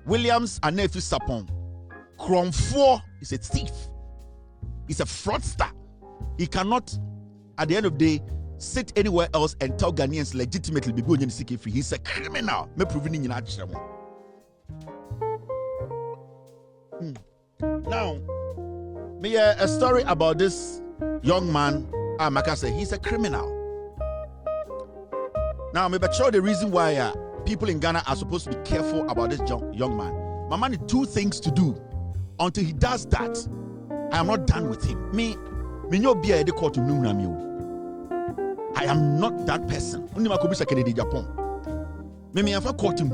Williams Anefi Sapon. Kromfo is a thief. He's a fraudster. He cannot, at the end of the day, sit anywhere else and tell Ghanaians legitimately be going to seek free. He's a criminal. Me proving in Now, me a story about this young man. Maka say he's a criminal. Now, me show the reason why people in Ghana are supposed to be careful about this young man. My man need two things to do. Until he does that, I am not done with him. Me no be a court to I am not that person. Only my kubisa Kennedy Japan. Me have court him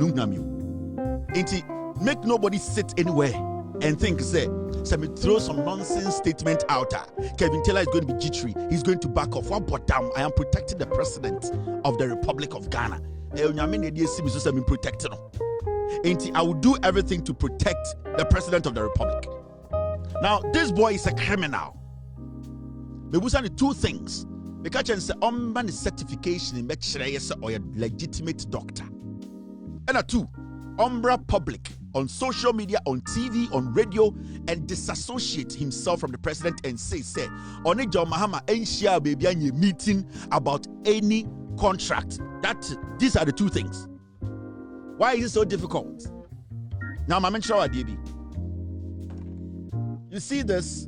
make nobody sit anywhere and think say me throw some nonsense statement out. Kevin Taylor is going to be jittery. He's going to back off. What but damn, I am protecting the president of the Republic of Ghana. I will do everything to protect the president of the Republic. Now, this boy is a criminal. We will say two things. Because you say, the certification in or a legitimate doctor. And two, Umbra public on social media, on TV, on radio, and disassociate himself from the president and say, on John Mahama ain't share baby and meeting about any contract. These are the two things. Why is it so difficult? Now, I'm sure DB. You see this?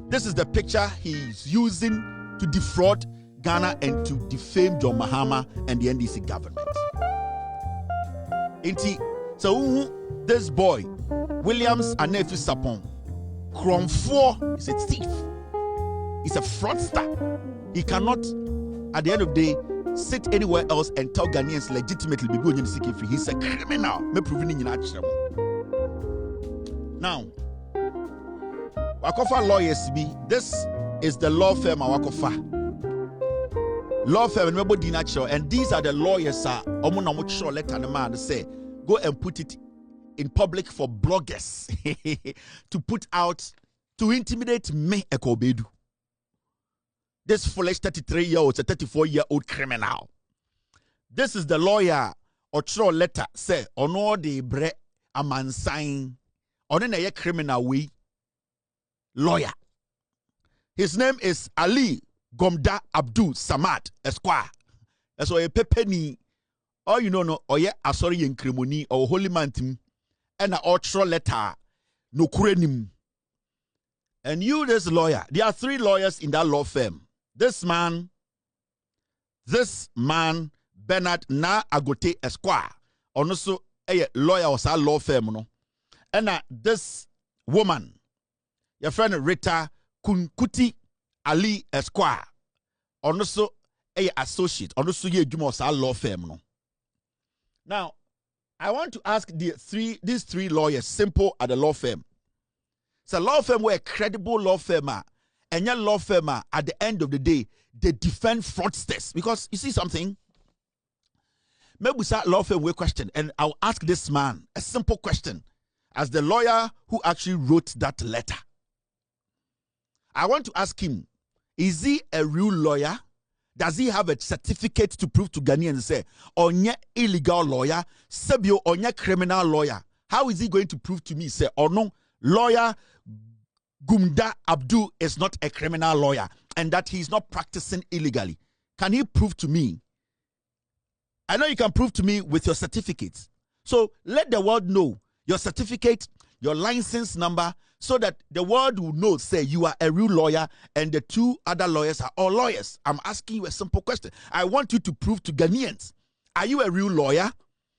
This is the picture he's using to defraud Ghana and to defame John Mahama and the NDC government. So this boy, Williams Anefi Sapon, Kromfo is a thief. He's a fraudster. He cannot, at the end of the day, sit anywhere else and tell Ghanaians legitimately be going to seek free. He's a criminal. Me proving in now, Wakofa lawyers be. This is the law firm Wakofa. Law firm nobody natural, and these are the lawyers. Omo letter the man say go and put it in public for bloggers to put out to intimidate me Ekobedu. This foolish 33-year-old, a 34-year-old criminal. This is the lawyer or throw letter say ono de bre a man sign on a criminal way lawyer. His name is Ali Gomda Abdul Samad Esquire. That's why a pepeni or you know no or yeah sorry in crimony or holy man team and a ultra letter no kurenim. And you this lawyer, there are three lawyers in that law firm. This man, Bernard Na Agote Esquire, also a lawyer or a law firm, no. And this woman, your friend Rita Kunkuti Ali Esquire, also a associate, also ye Jumos law firm, no. Now, I want to ask these three lawyers, simple at the law firm. It's a law firm where a credible law firm and your law firm at the end of the day, they defend fraudsters. Because you see something? Maybe that law firm will question, and I'll ask this man a simple question as the lawyer who actually wrote that letter. I want to ask him, is he a real lawyer? Does he have a certificate to prove to Ghanaians say, onye illegal lawyer, sebio onye criminal lawyer? How is he going to prove to me, say, or no, lawyer Gumda Abdul is not a criminal lawyer and that he's not practicing illegally? Can he prove to me? I know you can prove to me with your certificates. So let the world know your certificate, your license number, so that the world will know, say, you are a real lawyer and the two other lawyers are all lawyers. I'm asking you a simple question. I want you to prove to Ghanaians, are you a real lawyer?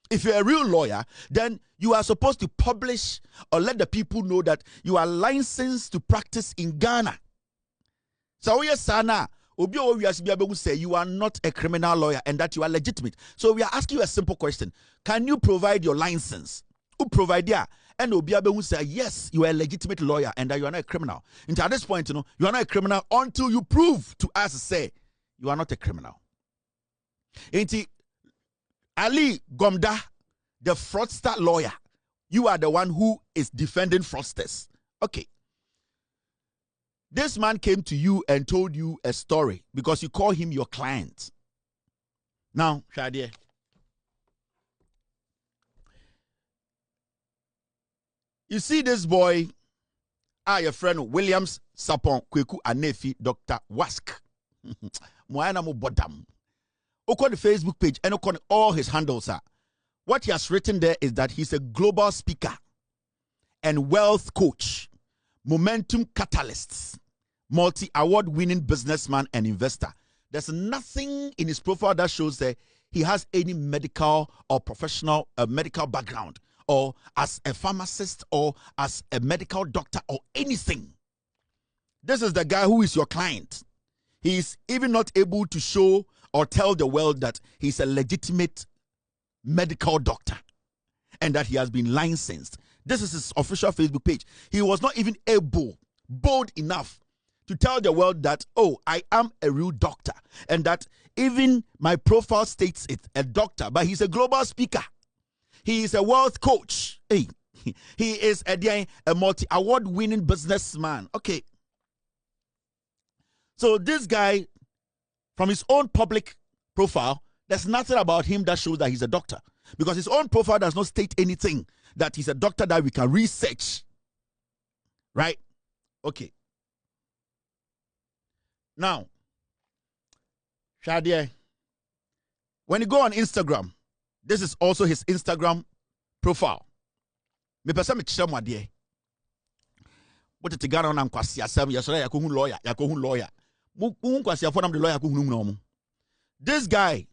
If you're a real lawyer, then you are supposed to publish or let the people know that you are licensed to practice in Ghana. So yes, Sana, say you are not a criminal lawyer and that you are legitimate. So we are asking you a simple question. Can you provide your license? Who provide that? And Obiabe will say, yes, you are a legitimate lawyer and that you are not a criminal. And at this point, you are not a criminal until you prove to us, say, you are not a criminal. Ali Gomda, the fraudster lawyer, you are the one who is defending fraudsters. Okay. This man came to you and told you a story because you call him your client. Now, Shadia, You see this boy, your friend Williams Sapon Kweku Anefi, Dr. WASK. Moana mo bodam. Oko the Facebook page and oko all his handles are. What he has written there is that he's a global speaker and wealth coach, momentum catalyst, multi-award winning businessman and investor. There's nothing in his profile that shows that he has any medical or professional medical background, or as a pharmacist, or as a medical doctor, or anything. This is the guy who is your client. He is even not able to show or tell the world that he's a legitimate medical doctor and that he has been licensed. This is his official Facebook page. He was not even bold enough to tell the world that, oh, I am a real doctor, and that even my profile states it, a doctor, but he's a global speaker. He is a wealth coach. Hey, he is a multi-award winning businessman. Okay. So this guy, from his own public profile, there's nothing about him that shows that he's a doctor, because his own profile does not state anything that he's a doctor that we can research. Right? Okay. Now, Shadia, when you go on Instagram, this is also his Instagram profile. Me pesa me chere mo de. What te gana na nkwasi asem yesore yakohu lawyer. Mu nkwasi afo na de lawyer ko hunu mu. This guy,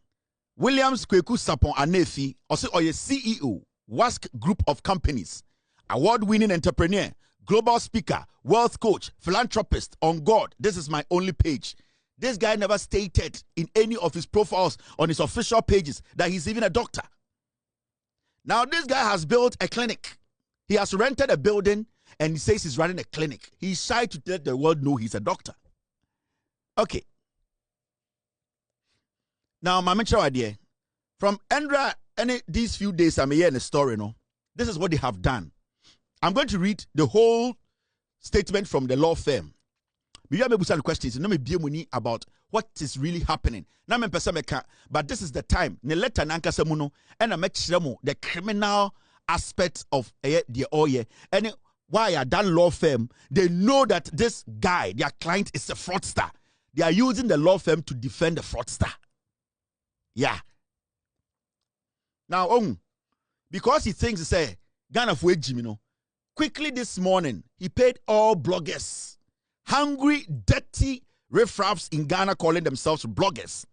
Williams Kweku Sapon Anefi, also oye CEO, WASK Group of Companies, award-winning entrepreneur, global speaker, wealth coach, philanthropist, on God. This is my only page. This guy never stated in any of his profiles on his official pages that he's even a doctor. Now, this guy has built a clinic. He has rented a building and he says he's running a clinic. He's shy to let the world know he's a doctor. Okay. Now, my mentor idea from Andra, these few days I'm here in the story, no. This is what they have done. I'm going to read the whole statement from the law firm. Maybe I may some questions. No me be money about what is really happening. Now me pesa meka, but this is the time. Ne letter nanka semuno, and I make the criminal aspect of the oye. And why are that law firm? They know that this guy, their client, is a fraudster. They are using the law firm to defend the fraudster. Yeah. Now, because he thinks say Ghana for Jimmy, no. Quickly this morning, he paid all bloggers, hungry, dirty riffraffs in Ghana calling themselves bloggers,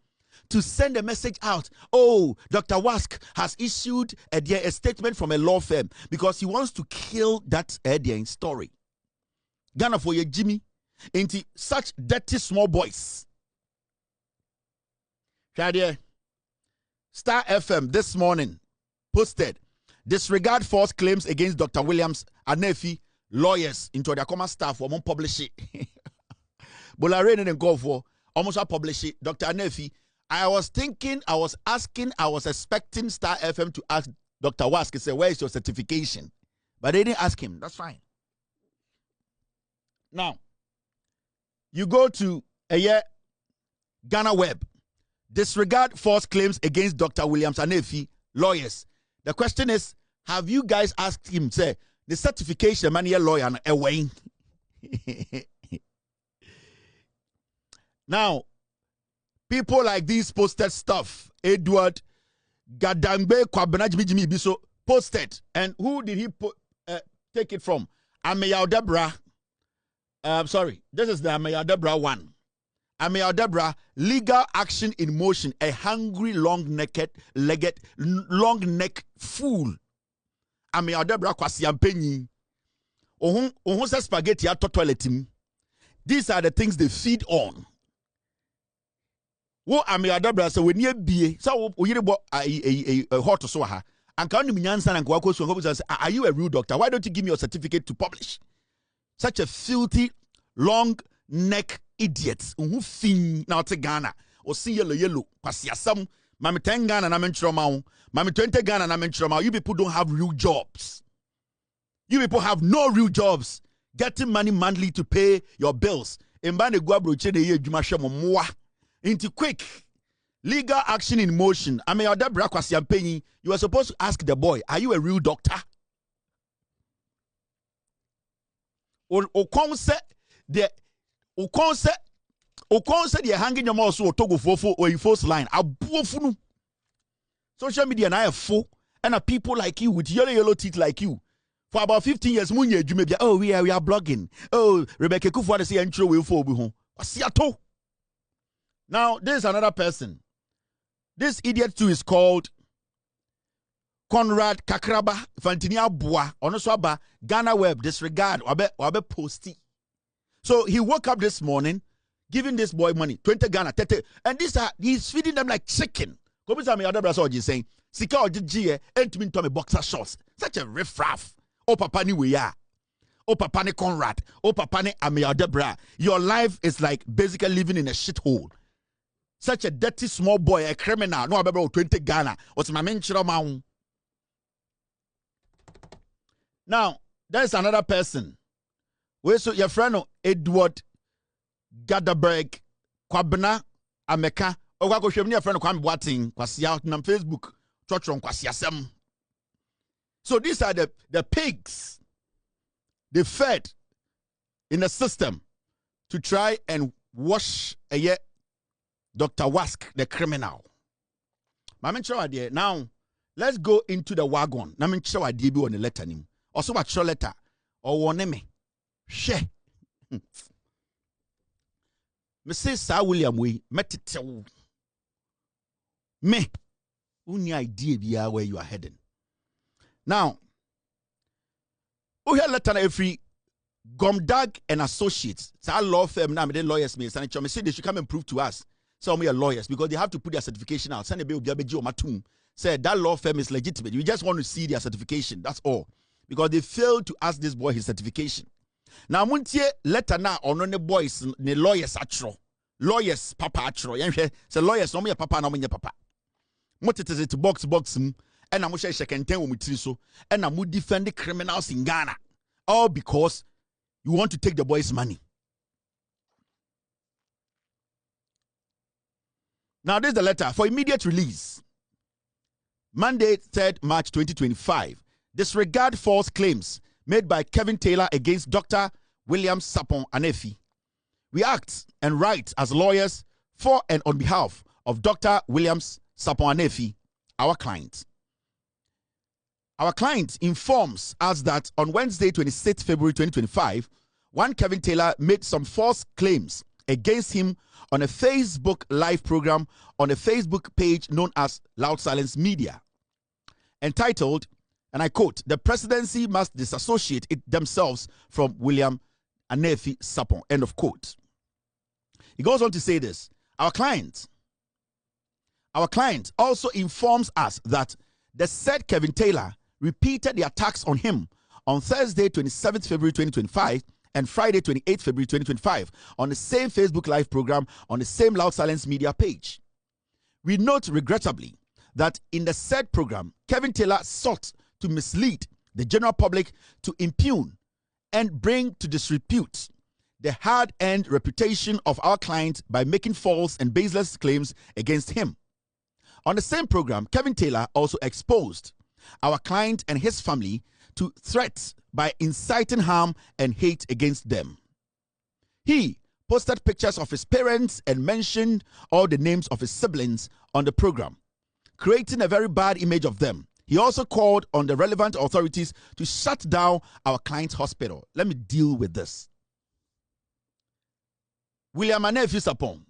to send a message out. Oh, Dr. WASK has issued a statement from a law firm because he wants to kill that story. Ghana for your Jimmy, into such dirty small boys. Star FM this morning posted, disregard false claims against Dr. Williams Anefi, lawyers into their common staff for publish it. Bolare and go for almost publish it. Dr. Anefi, I was expecting Star FM to ask Dr. WASK, say, where is your certification? But they didn't ask him. That's fine. Now, you go to Ghana Web. Disregard false claims against Dr. Williams Anefi, lawyers. The question is, have you guys asked him, say, the certification man here lawyer away? Now, people like these posted stuff. Edward Gadangbe Kwabenajimi Biso posted. And who did he take it from? Ameya Debra. Sorry, this is the Ameya Debra one. Ameya Debra, legal action in motion. A hungry, long-neck fool. Ameya Debra kwasiampenyi. Ohun se spaghetti at toiletim. These are the things they feed on. Wo Ameya Debra se when ye bie. So oyirebo a hot so ha. Anka onu minyansa na kwa so are you a real doctor? Why don't you give me your certificate to publish? Such a filthy, long-neck idiots who fin now to Ghana or see yellow kwasiasam mami 10 Ghana na mentroma mami 20 Ghana na mentroma. You people don't have real jobs. You people have no real jobs. Getting money monthly to pay your bills. Mbane guabroche de ye jumashemo mwa. Into quick legal action in motion. Ameya Debra kwasiampenyi. You are supposed to ask the boy, are you a real doctor? O concept the o concept the hanging your mouse or togo fofo or force line. Abuofunu. Social media na full and people like you with yellow teeth like you. For about 15 years, you may be, oh, we are blogging. Oh, Rebecca Akufo Addo say intro will fall behind. Now, there's another person. This idiot too is called Conrad Kakraba Fantinia Boa. Onoswaba Ghana Web disregard wabe posty. So he woke up this morning, giving this boy money, 20 Ghana, 30, and he's feeding them like chicken. Come to me, other brother saying, Sika or GG, and me to boxer shorts. Such a riffraff. Oh, papa ni weya. Oh, papa ni Conrad. Oh, papa ni Debra. Your life is like basically living in a shithole. Such a dirty small boy, a criminal. No, about 20 Ghana. What's my mention? Now, there's another person. Where so your friend Edward Gadaberg Kwabena Ameka. Oh, I go show me your friend Kwame Boating. Kwasi out on Facebook. Chotron Kwasi Asem. So these are the pigs they fed in the system to try and wash Dr. WASK, the criminal. Now, let's go into the wagon. Now, I'm sure I did on the letter. Also, what's your letter? Or one me? She. Mrs. Sir William, we met it. Me. Only idea where you are heading. Now, we have letter every Gomdag and Associates. It's our law firm now. The lawyers may say they should come and prove to us. Some we are lawyers because they have to put their certification out. Send a bill say that law firm is legitimate. We just want to see their certification. That's all. Because they failed to ask this boy his certification. Now, muntie letter now on the boys the lawyers atro. Lawyers papa atro. Say lawyers no me papa no me papa. What it is it box and I'm share content with so and I'm defend the criminals in Ghana. All because you want to take the boys' money. Now, this is the letter for immediate release. Monday, 3rd March 2025. Disregard false claims made by Kevin Taylor against Dr. William Sapon Anefi. We act and write as lawyers for and on behalf of Dr. Williams Sapon Anefi, our client. Our client informs us that on Wednesday, 26 February 2025, one Kevin Taylor made some false claims against him on a Facebook live program on a Facebook page known as Loud Silence Media, entitled, and I quote, "The presidency must disassociate themselves from William Anefi Sapon," end of quote. He goes on to say this, our client also informs us that the said Kevin Taylor repeated the attacks on him on Thursday, 27th February 2025 and Friday, 28th February 2025 on the same Facebook live program on the same Loud Silence Media page. We note regrettably that in the said program, Kevin Taylor sought to mislead the general public to impugn and bring to disrepute the hard-earned reputation of our client by making false and baseless claims against him. On the same program, Kevin Taylor also exposed our client and his family to threats by inciting harm and hate against them. He posted pictures of his parents and mentioned all the names of his siblings on the program, creating a very bad image of them. He also called on the relevant authorities to shut down our client's hospital. Let me deal with this. William Anefi Sapon,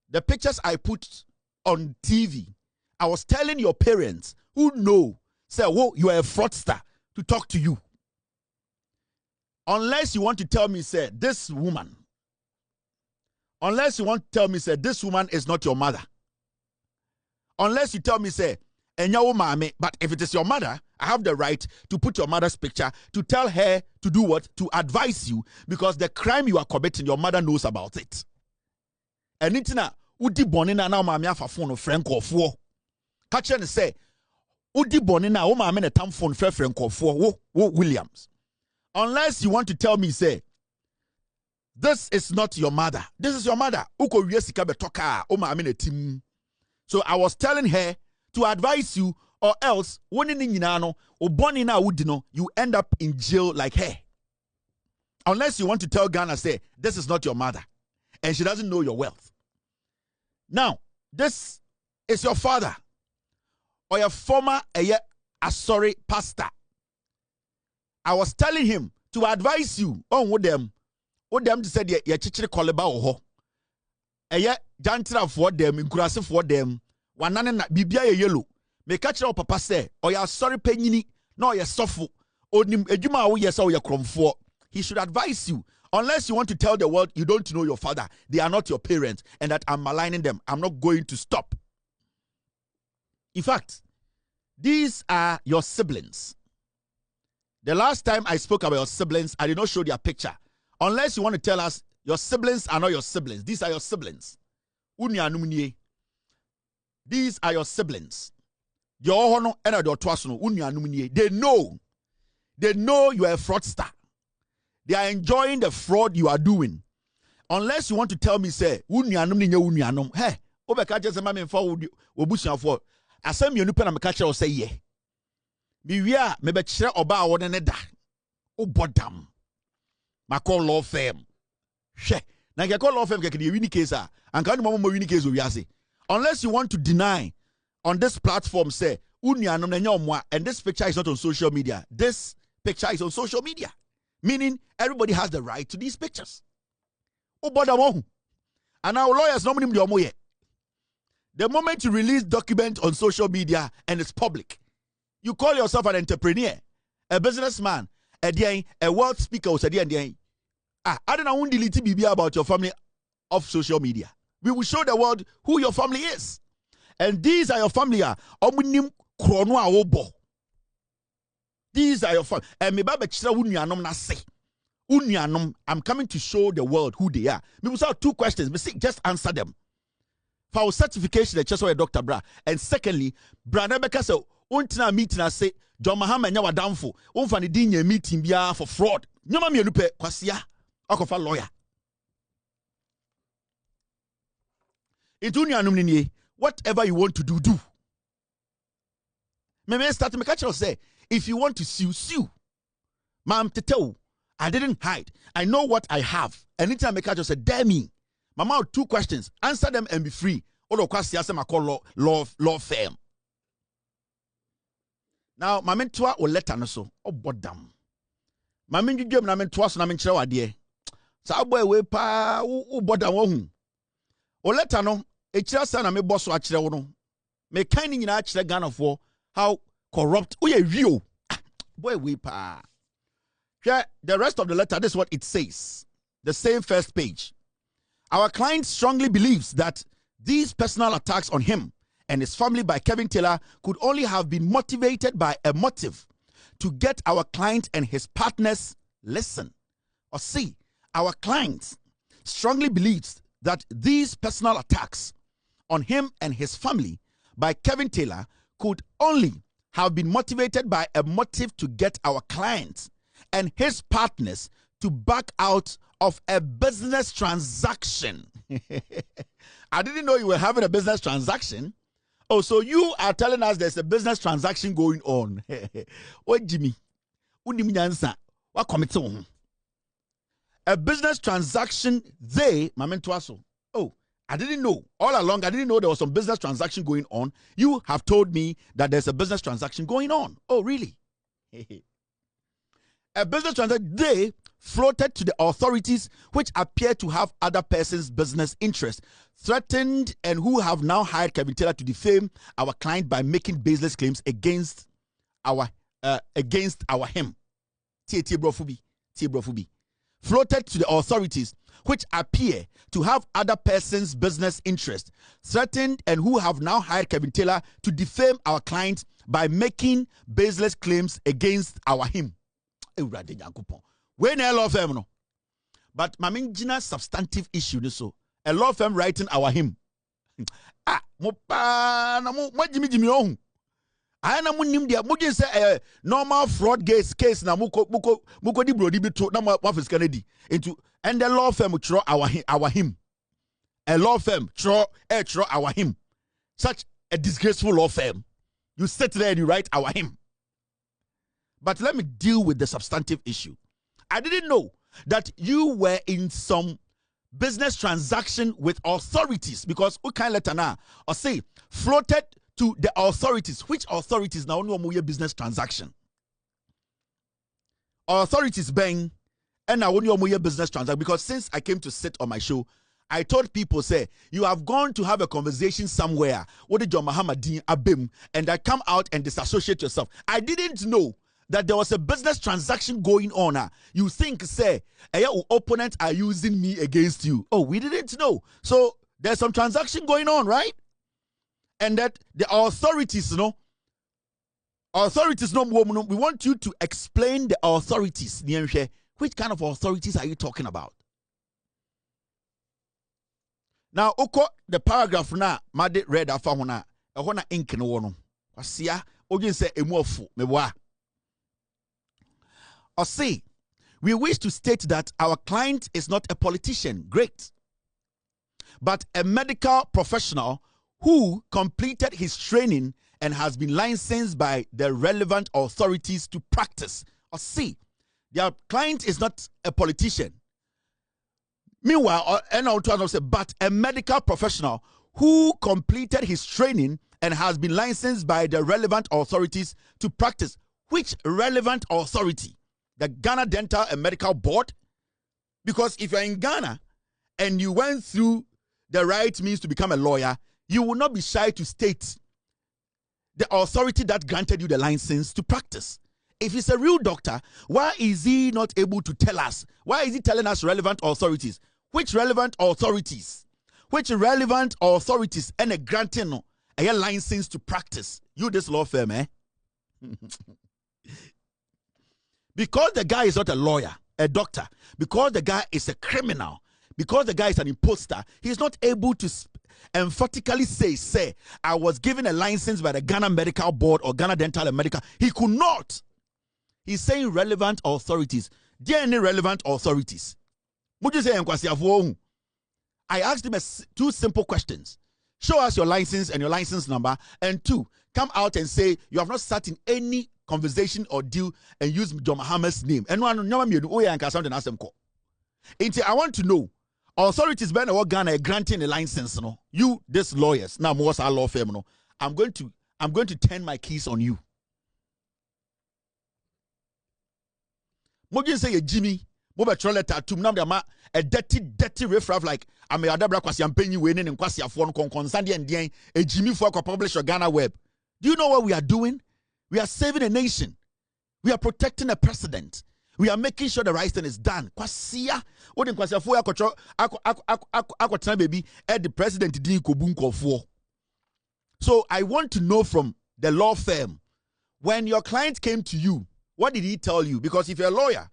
the pictures I put on TV, I was telling your parents who know, say, whoa, you are a fraudster, to talk to you. Unless you want to tell me, say, this woman is not your mother. Unless you tell me, say, but if it is your mother, I have the right to put your mother's picture, to tell her to do what? To advise you, because the crime you are committing, your mother knows about it. And it's na udi bonina na mama afa phone friend kofo. Catch and say, udi bonina o mama na tam phone friend kofo wo Williams. Unless you want to tell me, say, this is not your mother. This is your mother. Uko wiesika betoka o mama na tim. So I was telling her to advise you, or else you end up in jail like her. Unless you want to tell Ghana, say, this is not your mother. And she doesn't know your wealth. Now, this is your father. Or your former sorry pastor. I was telling him to advise you on what them to say ye chichiri koleba oho. Jantra for them, inkurase for them. Wanane na bibia ye yellow. Me catch your papa say, or ya sorry penyini, no ya sofu. Onim ejuma wo yesa o ya kromfo. He should advise you. Unless you want to tell the world you don't know your father, they are not your parents, and that I'm maligning them. I'm not going to stop. In fact, these are your siblings. The last time I spoke about your siblings, I did not show their picture. Unless you want to tell us your siblings are not your siblings. These are your siblings. These are your siblings. They know. They know you are a fraudster. They are enjoying the fraud you are doing. Unless you want to tell me, say, hey, obeka just mama for obusia for. Asem you nupe na meka kire say ye. Me wia me be kire oba wo ne da. Obodam. Ma call law firm. Hwe. Na get call law firm ke the win case a. Anka no mo win case o wiase. Unless you want to deny on this platform say unuanom na nya omo and this picture is not on social media. This picture is on social media. Meaning everybody has the right to these pictures. And our lawyers normally do. The moment you release document on social media and it's public, you call yourself an entrepreneur, a businessman, a wealth speaker. I don't know who delete BB about your family off social media. We will show the world who your family is. And these are your family. These are your family. And I'm coming to show the world who they are. We will have two questions. Just answer them. For our certification, the chest of a Dr. Bra. And secondly, Bra Nebeka say, untina meeting I say, John Mahama nyawa damfo. Unfani dinye meeting biya for fraud. Nyoma mi enupe kwasia. Akofa lawyer. Whatever you want to do, do. Me start to make say, if you want to sue, sue. Ma'am Teteo, I didn't hide. I know what I have. Anytime I make a say, damn me. Mama, 2 questions. Answer them and be free. Odo kwasi asem call law firm. Now, my mentor will let us so. Oh, bodam. My mentor na mentor so na menchire wade. Sa boy we pa u bodam wo hu. O let no e chira sa na me boss a chire wo no. Me kan ni nyina chire Ghana for how corrupt we are. Boy we pa. Here, the rest of the letter, this is what it says. The same first page. Our client strongly believes that these personal attacks on him and his family by Kevin Taylor could only have been motivated by a motive to get our client and his partners listen or see. Our client strongly believes that these personal attacks on him and his family by Kevin Taylor could only have been motivated by a motive to get our client and his partners to back out of a business transaction. I didn't know you were having a business transaction. Oh, so you are telling us there's a business transaction going on. What Jimmy? What committee? A business transaction, oh, I didn't know. All along, I didn't know there was some business transaction going on. You have told me that there's a business transaction going on. Oh, really? A business transaction, they floated to the authorities which appear to have other persons' business interests, threatened, and who have now hired Kevin Taylor to defame our client by making baseless claims against our him. Floated to the authorities which appear to have other persons' business interests, threatened, and who have now hired Kevin Taylor to defame our client by making baseless claims against our him. When a law firm no, but mamingina substantive issue so a law firm writing our him. Mopa na mo jimi ohun. I na mo nim dia mo say normal fraud case na muko di brodi bi to na mo office Kennedy into and the law firm throw our him. A law firm throw our him. Such a disgraceful law firm. You sit there and you write our him. But let me deal with the substantive issue. I didn't know that you were in some business transaction with authorities, because what kind letter now or say floated to the authorities. Which authorities now no more business transaction? Authorities bang and now only more business transaction, because since I came to sit on my show, I told people, say, you have gone to have a conversation somewhere. What did John Muhammad Abim? And I come out and disassociate yourself. I didn't know that there was a business transaction going on. You think, say, your opponents are using me against you. Oh, we didn't know. So there's some transaction going on, right? And that the authorities, we want you to explain the authorities. Which kind of authorities are you talking about? Now, the paragraph na made read afa hona e hona ink no wo no. Asia ogin say emuofu mewa. Or say, we wish to state that our client is not a politician, great, but a medical professional who completed his training and has been licensed by the relevant authorities to practice. Or see, their client is not a politician. Meanwhile, but a medical professional who completed his training and has been licensed by the relevant authorities to practice. Which relevant authority? The Ghana Dental and Medical Board? Because if you're in Ghana and you went through the right means to become a lawyer, you will not be shy to state the authority that granted you the license to practice. If he's a real doctor, why is he not able to tell us? Why is he telling us relevant authorities? Which relevant authorities? Which relevant authorities and a granting a license to practice? You this law firm, eh? Because the guy is not a lawyer, a doctor, because the guy is a criminal, because the guy is an imposter, he's not able to emphatically say, I was given a license by the Ghana Medical Board or Ghana Dental and Medical. He could not. He's saying relevant authorities. There are any relevant authorities? I asked him two simple questions. Show us your license and your license number. And two, come out and say you have not sat in any conversation or deal and use John Muhammad's name. And I want to know, authorities by the Ghana granting a license. No, you, this lawyers, now most our law firm. No, I'm going to turn my keys on you. Mogin say Jimmy. A dirty riffraff like I'm a Adabra Kwasiampenyi winning and Kwasiafon Conconsandi and Dien, a Jimmy Foko publish your Ghana web. Do you know what we are doing? We are saving a nation. We are protecting a precedent. We are making sure the right thing is done. Kwasia, what in Kwasiafo baby at the president din Kobunko for. So I want to know from the law firm, when your client came to you, what did he tell you? Because if you're a lawyer,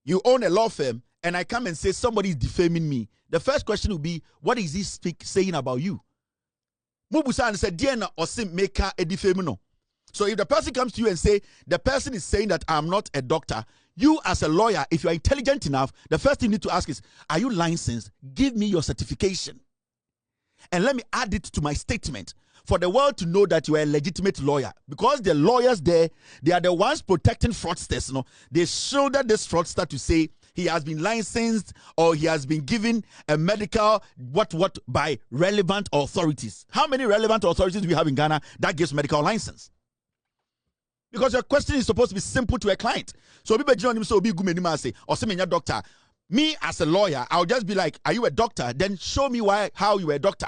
you own a law firm, and I come and say somebody is defaming me, the first question will be, what is he saying about you? Mubusan said, Diana or sim maker a defamino. So if the person comes to you and say, the person is saying that I'm not a doctor, you as a lawyer, if you are intelligent enough, the first thing you need to ask is, are you licensed? Give me your certification. And let me add it to my statement for the world to know that you are a legitimate lawyer. Because the lawyers there, they are the ones protecting fraudsters. They shoulder this fraudster to say he has been licensed or he has been given a medical what by relevant authorities. How many relevant authorities do we have in Ghana that gives medical license? Because your question is supposed to be simple to a client. So people be say, or say doctor. Me as a lawyer, I'll just be like, are you a doctor? Then show me how you are a doctor.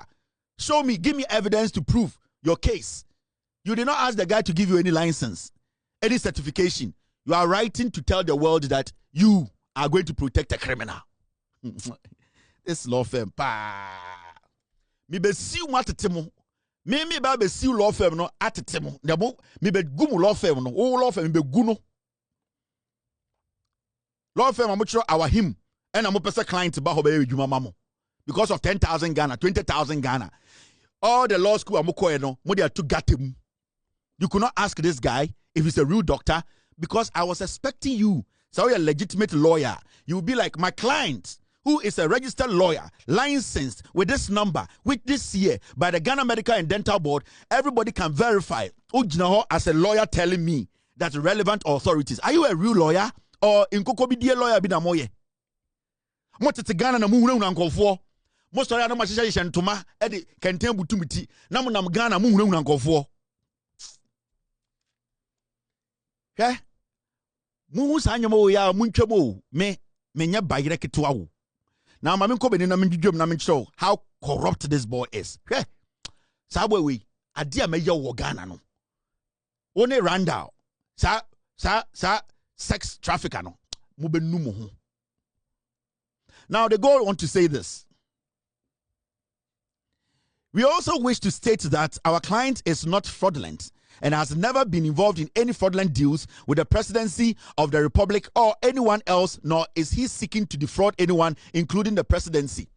Show me, give me evidence to prove your case. You did not ask the guy to give you any license, any certification. You are writing to tell the world that you are going to protect a criminal. This law firm, me be see what temo. Me be see law firm no at temo. Me be gumu law firm no. Oh law firm me be guno. Law firm amucho our him. And I'm a person client ba hobe juma mamo. Because of 10,000 Ghana, 20,000 Ghana. All the law school amuko no, mo they to get him. You could not ask this guy if he's a real doctor because I was expecting you. So you're a legitimate lawyer. You will be like my client, who is a registered lawyer, licensed with this number, with this year by the Ghana Medical and Dental Board. Everybody can verify. As a lawyer telling me that relevant authorities. Are you a real lawyer or in Kokobi dear lawyer binamoye? Motete Ghana na muhuna nkofo. Most of them are ntoma edi kenten butumiti. Na nam Ghana muhuna nkofo. Hwe? Muhu sanyamo ya muntwemo me nya bayire ketewa wo. Now mama nko beni na menjudwom na menchiro how corrupt this boy is. Hwe? Sabwe we ade a meya wo Ghana no. One Randall. Sa sex trafficker no. Mubenu mo ho. Now they go on to say this. We also wish to state that our client is not fraudulent and has never been involved in any fraudulent deals with the presidency of the republic or anyone else, nor is he seeking to defraud anyone, including the presidency.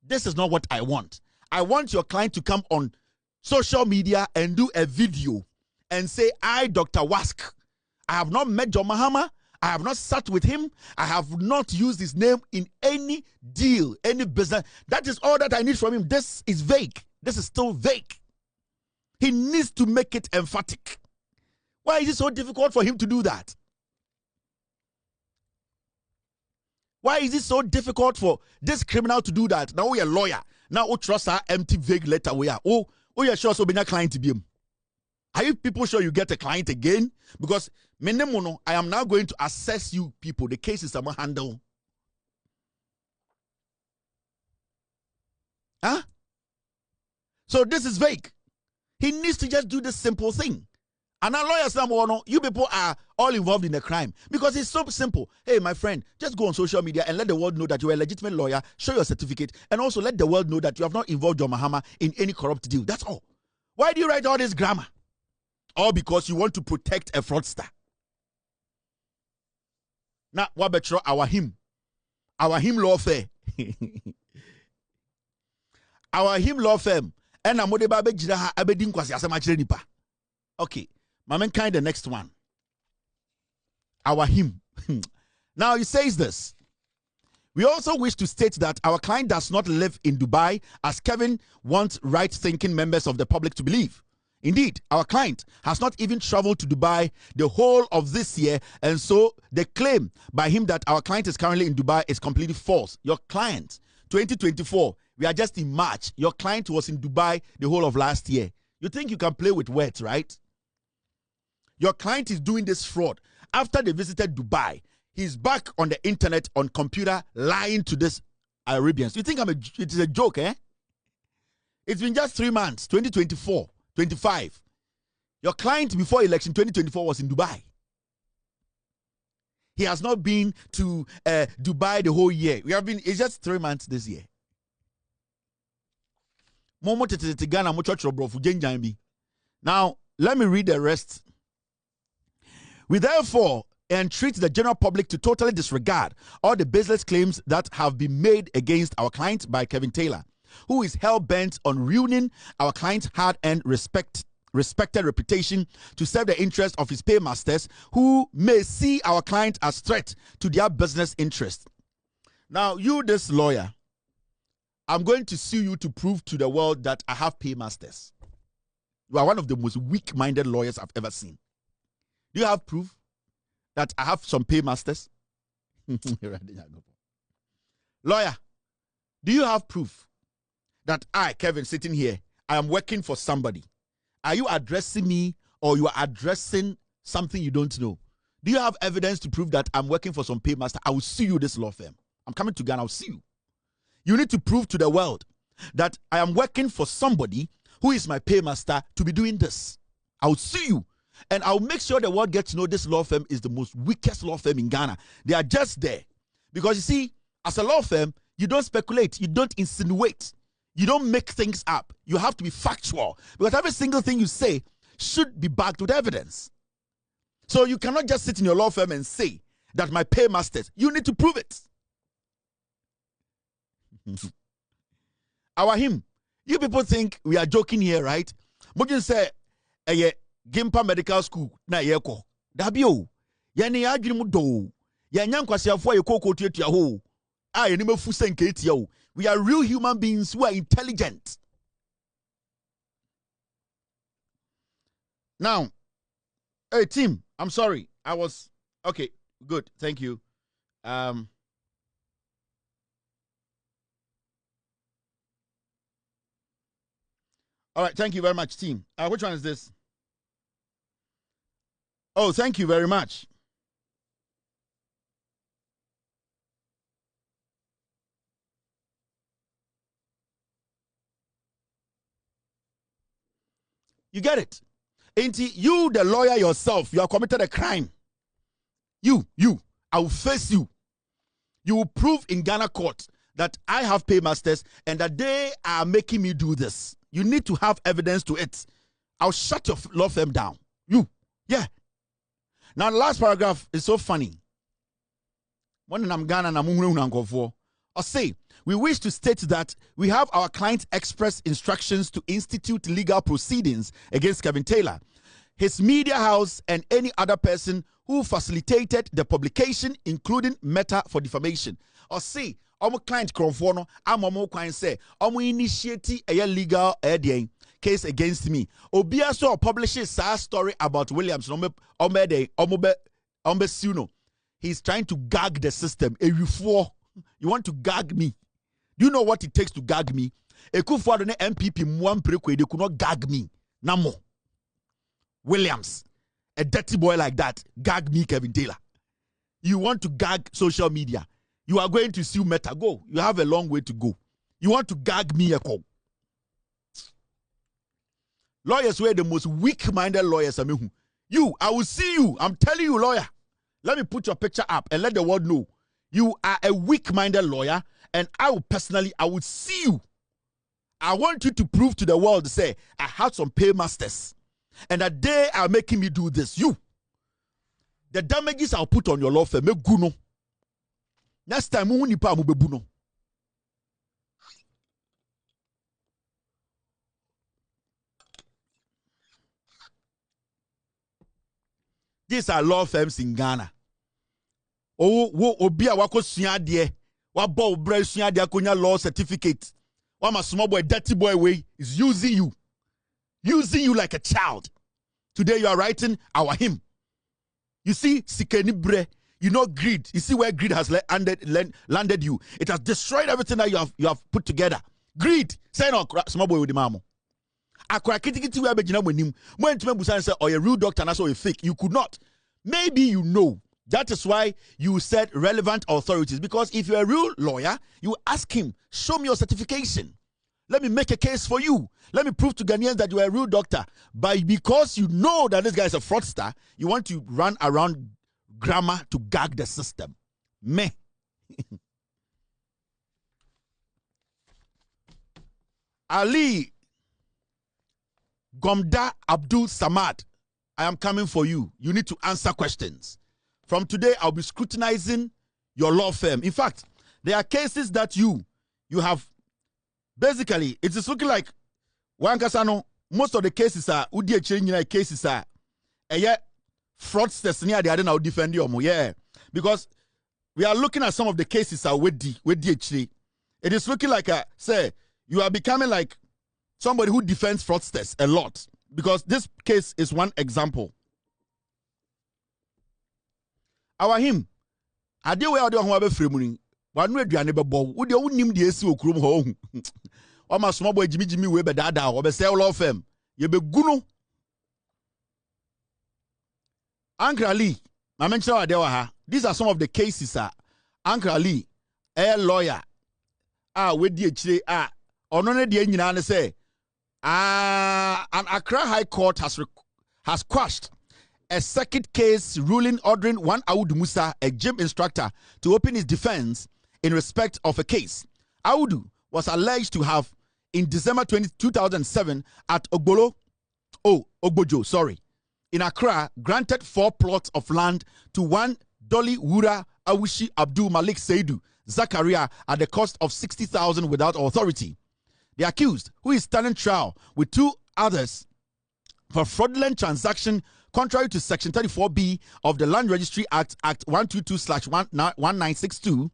This is not what I want. I want your client to come on social media and do a video and say, I, Dr. WASK, I have not met John Mahama. I have not sat with him. I have not used his name in any deal, any business. That is all that I need from him. This is vague. This is still vague. He needs to make it emphatic. Why is it so difficult for him to do that? Why is it so difficult for this criminal to do that? Now we are a lawyer. Now we trust our empty vague letter. We are you sure so be a client to be him. Are you people sure you get a client again? Because I am now going to assess you people. The case is someone handle. Huh? So this is vague. He needs to just do this simple thing. And our lawyers, you people are all involved in the crime. Because it's so simple. Hey, my friend, just go on social media and let the world know that you are a legitimate lawyer, show your certificate, and also let the world know that you have not involved John Mahama in any corrupt deal. That's all. Why do you write all this grammar? All because you want to protect a fraudster. Now, what better our him law firm, our him law firm, and I'm going to okay, Mamen kind the next one. Our him. Now he says this. We also wish to state that our client does not live in Dubai, as Kevin wants right-thinking members of the public to believe. Indeed, our client has not even traveled to Dubai the whole of this year, and so the claim by him that our client is currently in Dubai is completely false. Your client, 2024, we are just in March. Your client was in Dubai the whole of last year. You think you can play with words, right? Your client is doing this fraud. After they visited Dubai, he's back on the internet, on computer, lying to this Arabians. You think it is a joke, eh? It's been just 3 months, 2024. 25. Your client before election 2024 was in Dubai. He has not been to Dubai the whole year. It's just 3 months this year. Now, let me read the rest. We therefore entreat the general public to totally disregard all the baseless claims that have been made against our client by Kevin Taylor, who is hell-bent on ruining our client's hard-earned respected reputation to serve the interest of his paymasters, who may see our client as threat to their business interest. Now, you, this lawyer, I'm going to sue you to prove to the world that I have paymasters. You are one of the most weak-minded lawyers I've ever seen. Do you have proof that I have some paymasters? Lawyer, do you have proof that I, Kevin, sitting here, I am working for somebody? Are you addressing me, or you are addressing something you don't know? Do you have evidence to prove that I'm working for some paymaster? I will sue you, this law firm. I'm coming to Ghana, I'll sue you. You need to prove to the world that I am working for somebody who is my paymaster to be doing this. I will sue you. And I'll make sure the world gets to know this law firm is the most weakest law firm in Ghana. They are just there. Because you see, as a law firm, you don't speculate. You don't insinuate. You don't make things up. You have to be factual. Because every single thing you say should be backed with evidence. So you cannot just sit in your law firm and say that my paymasters, you need to prove it. Our him. You people think we are joking here, right? But you say, Gimpa Medical School, na yeko. Dabio. Yani adwini mu do. Yanya nkwasiafo yekoko tuetua ho. Ah, yenime fusen ketia ho. We are real human beings who are intelligent. Now, hey team, I'm sorry. Okay, good. Thank you. All right, thank you very much, team. Which one is this? Oh, thank you very much. You get it? Ain't you, the lawyer yourself, you have committed a crime. You, I will face you. You will prove in Ghana court that I have paymasters and that they are making me do this. You need to have evidence to it. I'll shut your law firm down. You, yeah. Now, the last paragraph is so funny. When I'm Ghana, I say, we wish to state that we have our client express instructions to institute legal proceedings against Kevin Taylo, his media house, and any other person who facilitated the including Meta for defamation. Or say, our client Kronfono, I'm a client say, initiate a legal case against me. Obia so publishes a story about Williams. He's trying to gag the system. You want to gag me? Do you know what it takes to gag me? Akufo Addo MPP they could not gag me. Namo. Williams, a dirty boy like that, gag me, Kevin Taylo. You want to gag social media. You are going to sue Meta. Go. You have a long way to go. You want to gag me, Eko. Lawyers were the most weak-minded lawyers. You, I will see you. I'm telling you, lawyer. Let me put your picture up and let the world know. You are a weak-minded lawyer, and I will see you. I want you to prove to the world, say, I had some paymasters, and that they are making me do this. You. The damages I'll put on your law firm, next time, these are law firms in Ghana. Obia wako suade, wabo obre suade akonya law certificate. Wama small boy, dirty boy way is using you like a child. Today you are writing our hymn. You see, sikeni bre, you know greed. You see where greed has landed you. It has destroyed everything that you have put together. Greed. Say no, small boy with the mamo. Akwa kitikiti we abegina monim. Mo entime busan say or a real doctor na so a fake. You could not. Maybe you know. That is why you said relevant authorities. Because if you're a real lawyer, you ask him, show me your certification. Let me make a case for you. Let me prove to Ghanaians that you are a real doctor. But because you know that this guy is a fraudster, you want to run around grammar to gag the system. Meh. Ali Gomda Abdul Samad, I am coming for you. You need to answer questions. From today, I'll be scrutinizing your law firm. In fact, there are cases that you have. Basically, it is looking like one Kasano. Most of the cases are cases are fraudsters near the other now defend you. Yeah, because we are looking at some of the cases are with DHD. It is looking like say you are becoming like somebody who defends fraudsters a lot, because this case is one example. Our him, I deal with the one free one way you never bow. Would you name the SEO Krum home? Or my small boy Jimmy Weber Dada or the sell law firm. You be guno. Uncle Ali, I mentioned these are some of the cases, Uncle Ali, a lawyer, with the or none of the say, an Accra High Court has quashed a second case ruling ordering one Audu Musa, a gym instructor, to open his defense in respect of a case. Audu was alleged to have, in December 2007, at Ogbojo, in Accra, granted 4 plots of land to one Dolly Wura Awushi Abdul Malik Seidu Zakaria at the cost of 60,000 without authority. The accused, who is standing trial with 2 others for fraudulent transaction contrary to Section 34B of the Land Registry Act, Act 122/1962,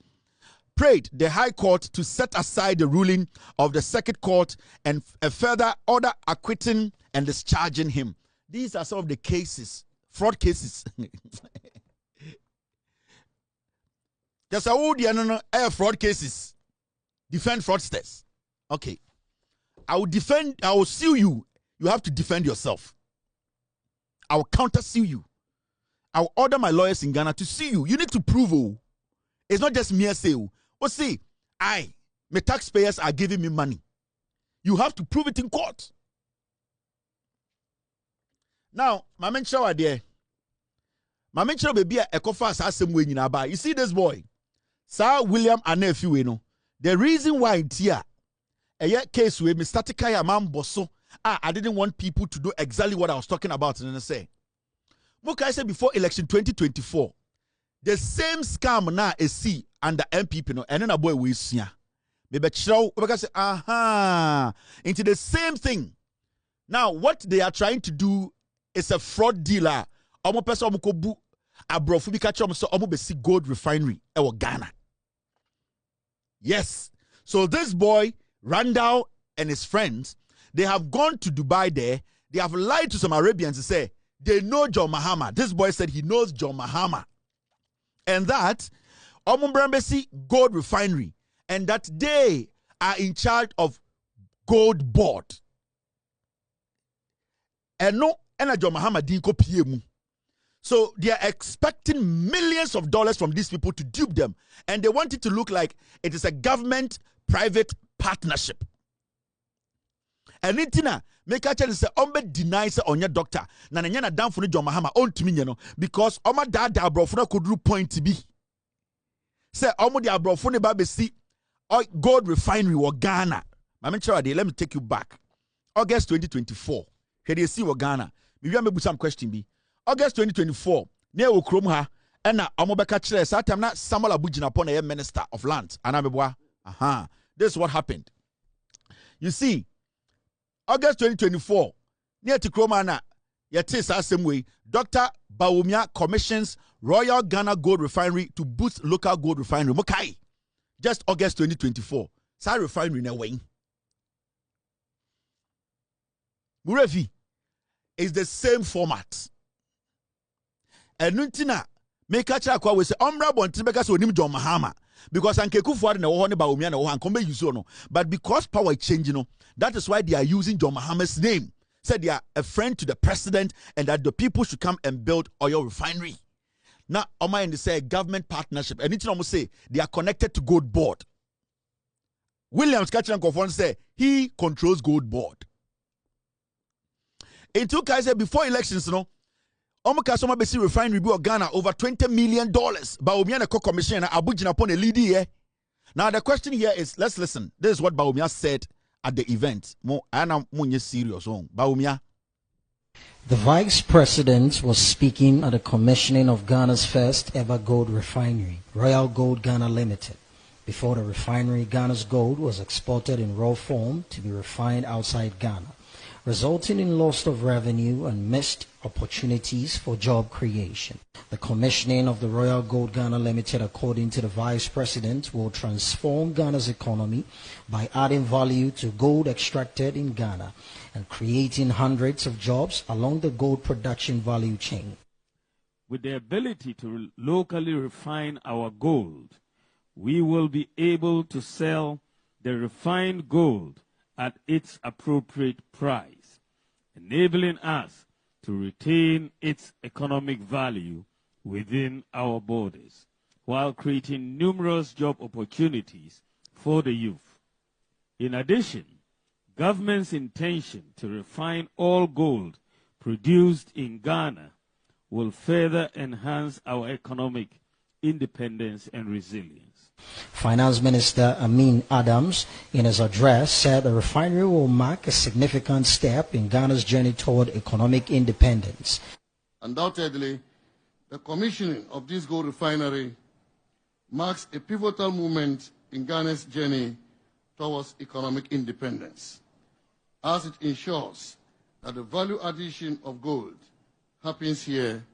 prayed the High Court to set aside the ruling of the Circuit Court and a further order acquitting and discharging him. These are some of the cases, fraud cases. Just a fraud cases. Defend fraudsters. Okay. I will sue you. You have to defend yourself. I will counter sue you. I will order my lawyers in Ghana to sue you. You need to prove. Oh, it's not just mere say. Oh, see, my taxpayers are giving me money. You have to prove it in court. Now, my man show there. My man show baby a kofa sa same way nyina ba. You see this boy, Sir William Anefiwe no. The reason why it's here, a case where Mr. Kayi man bosso. I didn't want people to do exactly what I was talking about. And I say, what I said before election 2024, the same scam now is see under MPP no, and then a boy we see. Maybe show because say, aha, into the same thing. Now, what they are trying to do is a fraud dealer. Omo person omo ko bu abrofu bi catch omo so omo be see gold refinery e Ghana. Yes. So this boy, Randall and his friends, they have gone to Dubai there. They have lied to some Arabians to say they know John Mahama. This boy said he knows John Mahama. And that Omubrambesi Gold Refinery. And that they are in charge of gold board. And no, and John Mahama didn't copy him. So they are expecting millions of dollars from these people to dupe them. And they want it to look like it is a government-private partnership. And Nitina, make a chance say, deny say on your doctor. Na na down for John Mahama on to me, you know, because Oma dad abrofuna could do point to be. Say Omo the abrofuna baby see gold refinery or Ghana. Let me take you back. August 2024. Here you see what Ghana. Maybe I may some question be. August 2024. Near Ukromha and na Omo beka chere sa time na Samuel Abujina upon a minister of land. And I'm this is what happened. You see. August 2024, near to Kromana, yatis same way, Dr. Bawumia commissions Royal Ghana Gold Refinery to boost local gold refinery. Mokai, just August 2024. Sa refinery na way. Murevi is the same format. And Nuntina, make a check we say, Omra Bontibeka so nim John Mahama. Because Akufo Addo na wo ne Bawumia na wo han kombe use no. But because power is changing, no, that is why they are using John Mahama's name. Said they are a friend to the president and that the people should come and build oil refinery. Now, Oma and they say government partnership. And it's almost say they are connected to Gold Board. Williams Kachan Kofon say he controls Gold Board. In two cases before elections, no. Omakasoma Besi refinery of Ghana over $20 million. Bawumia co-commission Abujina upon a lead here. Now the question here is, let's listen. This is what Bawumia said at the event. Serious. Bawumia. The Vice President was speaking at the commissioning of Ghana's first ever gold refinery, Royal Gold Ghana Limited. Before the refinery, Ghana's gold was exported in raw form to be refined outside Ghana, resulting in loss of revenue and missed opportunities for job creation. The commissioning of the Royal Gold Ghana Limited, according to the Vice President, will transform Ghana's economy by adding value to gold extracted in Ghana and creating hundreds of jobs along the gold production value chain. With the ability to locally refine our gold, we will be able to sell the refined gold at its appropriate price, enabling us to retain its economic value within our borders, while creating numerous job opportunities for the youth. In addition, government's intention to refine all gold produced in Ghana will further enhance our economic independence and resilience. Finance Minister Amin Adams, in his address, said the refinery will mark a significant step in Ghana's journey toward economic independence. Undoubtedly, the commissioning of this gold refinery marks a pivotal moment in Ghana's journey towards economic independence, as it ensures that the value addition of gold happens here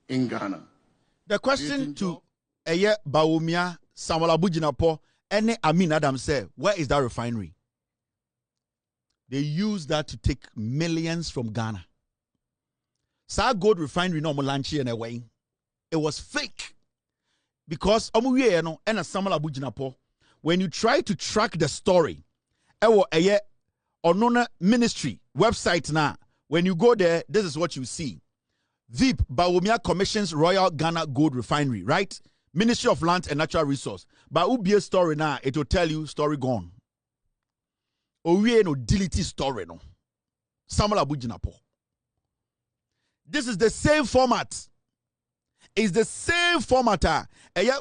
in Ghana. The question to Eye Bawumia, Samuel Abujinapo, and Amin Adams said, where is that refinery? They use that to take millions from Ghana. Sa gold refinery no molanchi in a way. It was fake. Because and Samuel Abujinapo, when you try to track the story, Onona Ministry website now. When you go there, this is what you see. VIP Bawumia commissions Royal Ghana Gold Refinery, right? Ministry of Land and Natural Resource. But Ubiye story now, it will tell you story gone. Owie no delete story no. Samuel Abujinapo. This is the same format. It's the same format.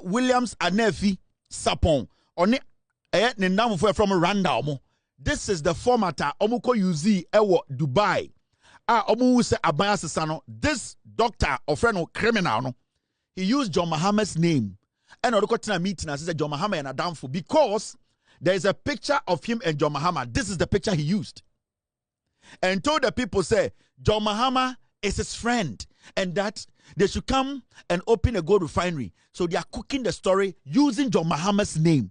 Williams Anefi Sapon. Oni Ninamu from Rwanda. This is the format. Omuko Yuzi Ewo Dubai. Omu se Abaya Sesano. This doctor or friend or criminal no. He used John Mahama's name. And Odukotina meeting as John Mahama and Adamfo because there is a picture of him and John Mahama. This is the picture he used. And told the people, say, John Mahama is his friend. And that they should come and open a gold refinery. So they are cooking the story using John Mahama's name.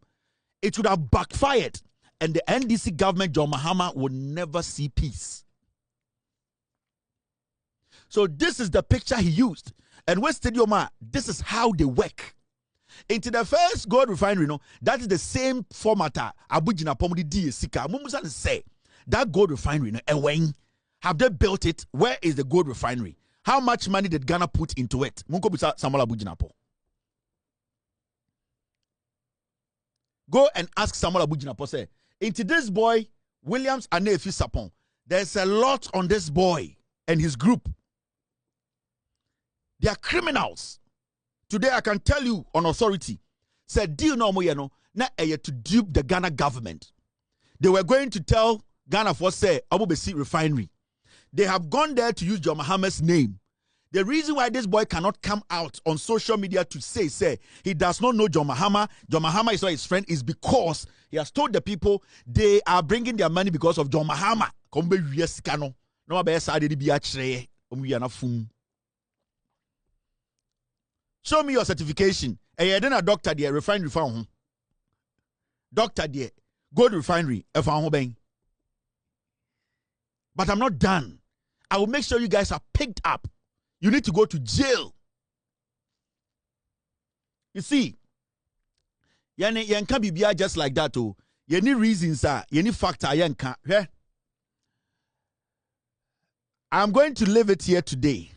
It would have backfired. And the NDC government, John Mahama, would never see peace. So this is the picture he used. And West Stadium, this is how they work. Into the first gold refinery, no, that is the same format. Abujina Pomodi Sika. Mumusan say that gold refinery, no, have they built it? Where is the gold refinery? How much money did Ghana put into it? Munko bisa Samuel Abujinapo. Go and ask Samuel Abujinapo. Say, into this boy, Williams Anefi Sapon, there's a lot on this boy and his group. They are criminals. Today I can tell you on authority, said deal no more na to dupe the Ghana government. They were going to tell Ghana for say Abubesi refinery. They have gone there to use John Mahama's name. The reason why this boy cannot come out on social media to say he does not know John Mahama is not his friend, is because he has told the people they are bringing their money because of John Mahama. Show me your certification. And you're then a doctor there, refinery found. Doctor there, gold refinery, but I'm not done. I will make sure you guys are picked up. You need to go to jail. You see, you can't be just like that. You need reasons, you need factor. I'm going to leave it here today.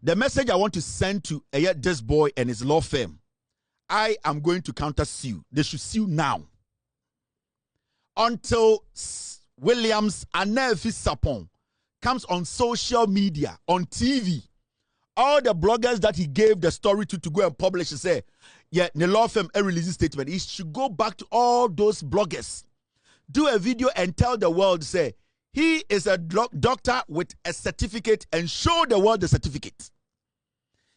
The message I want to send to this boy and his law firm, I am going to counter sue. They should sue now. Until Williams Anefi Sapon comes on social media, on TV, all the bloggers that he gave the story to go and publish and say, yeah, the law firm a release statement. He should go back to all those bloggers, do a video and tell the world, say, he is a doctor with a certificate and show the world the certificate.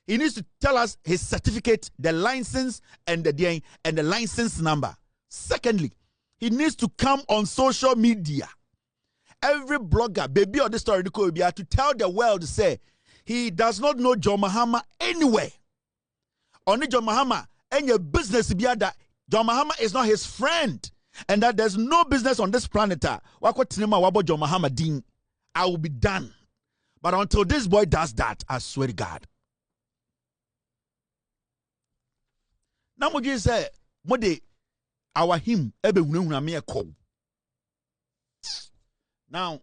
He needs to tell us his certificate, the license, and the license number. Secondly, he needs to come on social media. Every blogger, baby on this story, to tell the world, say, he does not know John Mahama anywhere. Only John Mahama and your business be that John Mahama is not his friend. And that there's no business on this planet. I will be done. But until this boy does that, I swear to God. Now, what you say, our him, now,